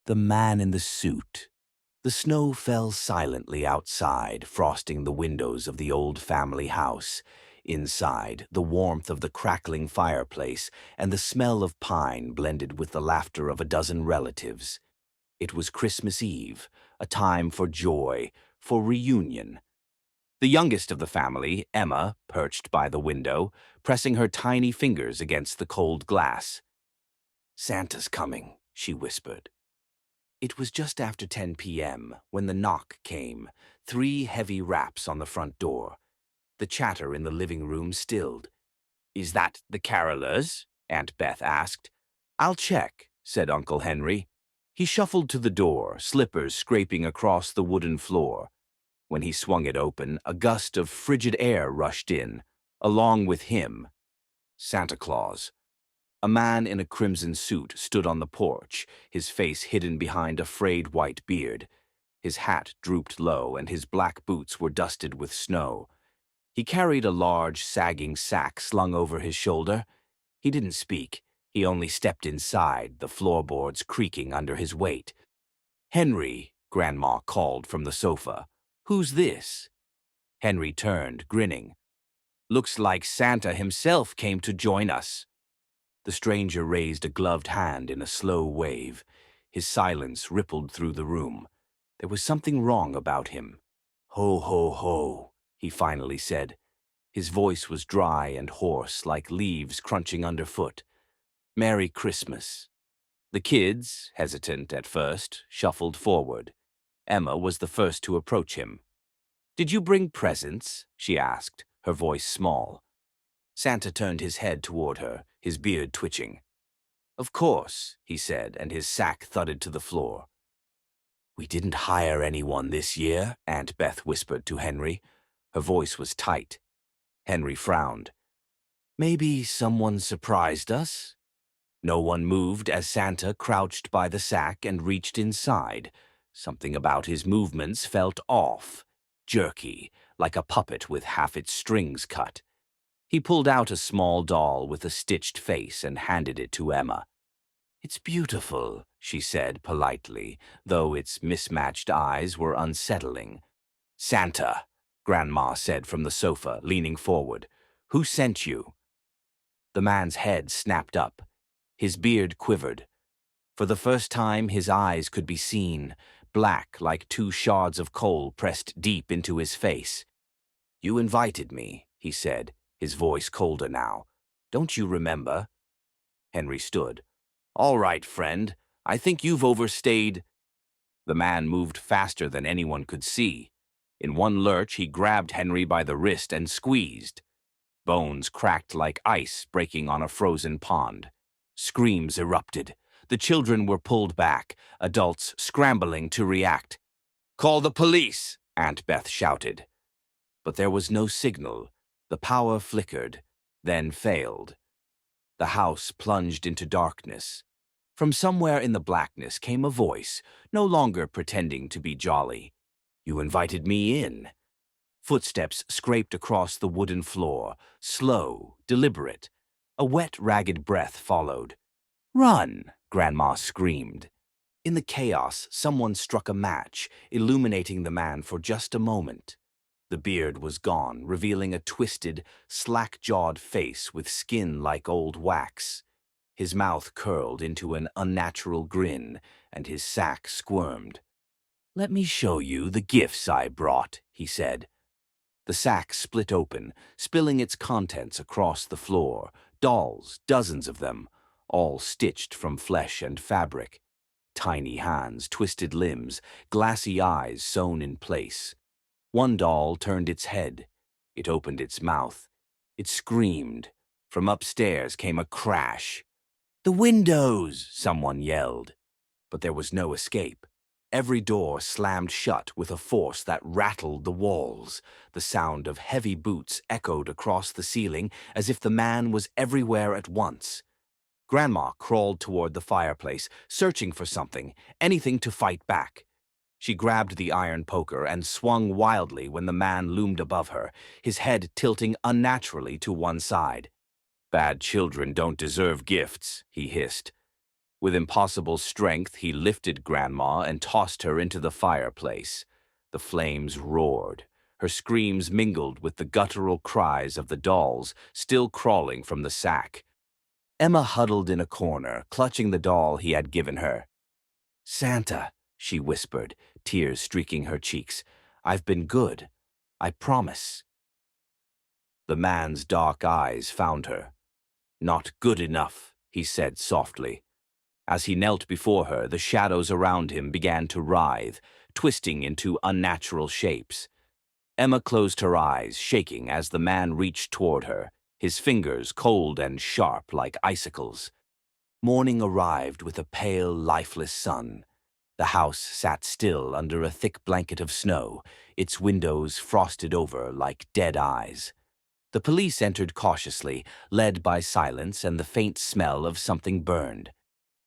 The man in the suit. The snow fell silently outside, frosting the windows of the old family house. Inside, the warmth of the crackling fireplace and the smell of pine blended with the laughter of a dozen relatives. It was Christmas Eve, a time for joy, for reunion. The youngest of the family, Emma, perched by the window, pressing her tiny fingers against the cold glass. "Santa's coming," she whispered. It was just after 10 p.m. when the knock came, 3 heavy raps on the front door. The chatter in the living room stilled. "Is that the carolers?" Aunt Beth asked. "I'll check," said Uncle Henry. He shuffled to the door, slippers scraping across the wooden floor. When he swung it open, a gust of frigid air rushed in. Along with him, Santa Claus. A man in a crimson suit stood on the porch, his face hidden behind a frayed white beard. His hat drooped low, and his black boots were dusted with snow. He carried a large, sagging sack slung over his shoulder. He didn't speak. He only stepped inside, the floorboards creaking under his weight. "Henry," Grandma called from the sofa. "Who's this?" Henry turned, grinning. "Looks like Santa himself came to join us." The stranger raised a gloved hand in a slow wave. His silence rippled through the room. There was something wrong about him. "Ho, ho, ho," he finally said. His voice was dry and hoarse, like leaves crunching underfoot. "Merry Christmas." The kids, hesitant at first, shuffled forward. Emma was the first to approach him. "Did you bring presents?" she asked, her voice small. Santa turned his head toward her, his beard twitching. "Of course," he said, and his sack thudded to the floor. "We didn't hire anyone this year," Aunt Beth whispered to Henry. Her voice was tight. Henry frowned. "Maybe someone surprised us?" No one moved as Santa crouched by the sack and reached inside. Something about his movements felt off, jerky, like a puppet with half its strings cut. He pulled out a small doll with a stitched face and handed it to Emma. "It's beautiful," she said politely, though its mismatched eyes were unsettling. "Santa," Grandma said from the sofa, leaning forward. "Who sent you?" The man's head snapped up. His beard quivered. For the first time, his eyes could be seen, black like 2 shards of coal pressed deep into his face. "You invited me," he said, his voice colder now. "Don't you remember?" Henry stood. "All right, friend. I think you've overstayed." The man moved faster than anyone could see. In one lurch, he grabbed Henry by the wrist and squeezed. Bones cracked like ice breaking on a frozen pond. Screams erupted. The children were pulled back, adults scrambling to react. "Call the police!" Aunt Beth shouted. But there was no signal. The power flickered, then failed. The house plunged into darkness. From somewhere in the blackness came a voice, no longer pretending to be jolly. "You invited me in." Footsteps scraped across the wooden floor, slow, deliberate. A wet, ragged breath followed. "Run!" Grandma screamed. In the chaos, someone struck a match, illuminating the man for just a moment. The beard was gone, revealing a twisted, slack-jawed face with skin like old wax. His mouth curled into an unnatural grin, and his sack squirmed. "Let me show you the gifts I brought," he said. The sack split open, spilling its contents across the floor. Dolls, dozens of them, all stitched from flesh and fabric. Tiny hands, twisted limbs, glassy eyes sewn in place. One doll turned its head. It opened its mouth. It screamed. From upstairs came a crash. "The windows!" someone yelled. But there was no escape. Every door slammed shut with a force that rattled the walls. The sound of heavy boots echoed across the ceiling as if the man was everywhere at once. Grandma crawled toward the fireplace, searching for something, anything to fight back. She grabbed the iron poker and swung wildly when the man loomed above her, his head tilting unnaturally to one side. "Bad children don't deserve gifts," he hissed. With impossible strength, he lifted Grandma and tossed her into the fireplace. The flames roared. Her screams mingled with the guttural cries of the dolls still crawling from the sack. Emma huddled in a corner, clutching the doll he had given her. "Santa," she whispered, tears streaking her cheeks. "I've been good. I promise." The man's dark eyes found her. "Not good enough," he said softly. As he knelt before her, the shadows around him began to writhe, twisting into unnatural shapes. Emma closed her eyes, shaking as the man reached toward her, his fingers cold and sharp like icicles. Morning arrived with a pale, lifeless sun. The house sat still under a thick blanket of snow, its windows frosted over like dead eyes. The police entered cautiously, led by silence and the faint smell of something burned.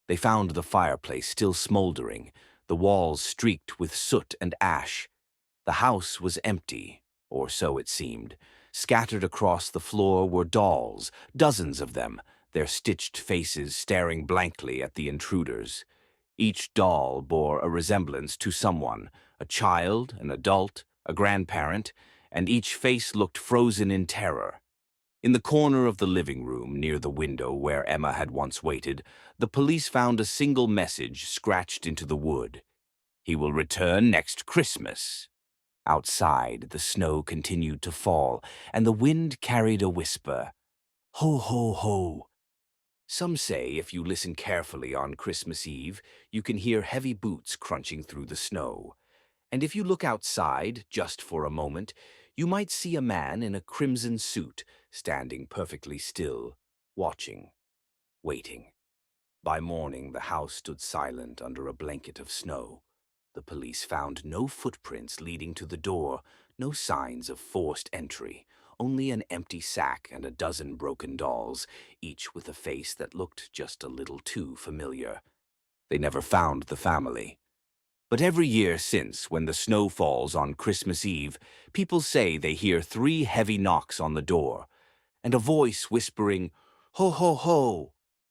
They found the fireplace still smoldering, the walls streaked with soot and ash. The house was empty, or so it seemed. Scattered across the floor were dolls, dozens of them, their stitched faces staring blankly at the intruders. Each doll bore a resemblance to someone, a child, an adult, a grandparent, and each face looked frozen in terror. In the corner of the living room, near the window where Emma had once waited, the police found a single message scratched into the wood. "He will return next Christmas." Outside, the snow continued to fall, and the wind carried a whisper, "Ho, ho, ho." Some say if you listen carefully on Christmas Eve, you can hear heavy boots crunching through the snow. And if you look outside, just for a moment, you might see a man in a crimson suit standing perfectly still, watching, waiting. By morning, the house stood silent under a blanket of snow. The police found no footprints leading to the door, no signs of forced entry, only an empty sack and a dozen broken dolls, each with a face that looked just a little too familiar. They never found the family. But every year since, when the snow falls on Christmas Eve, people say they hear 3 heavy knocks on the door, and a voice whispering, "Ho, ho, ho!"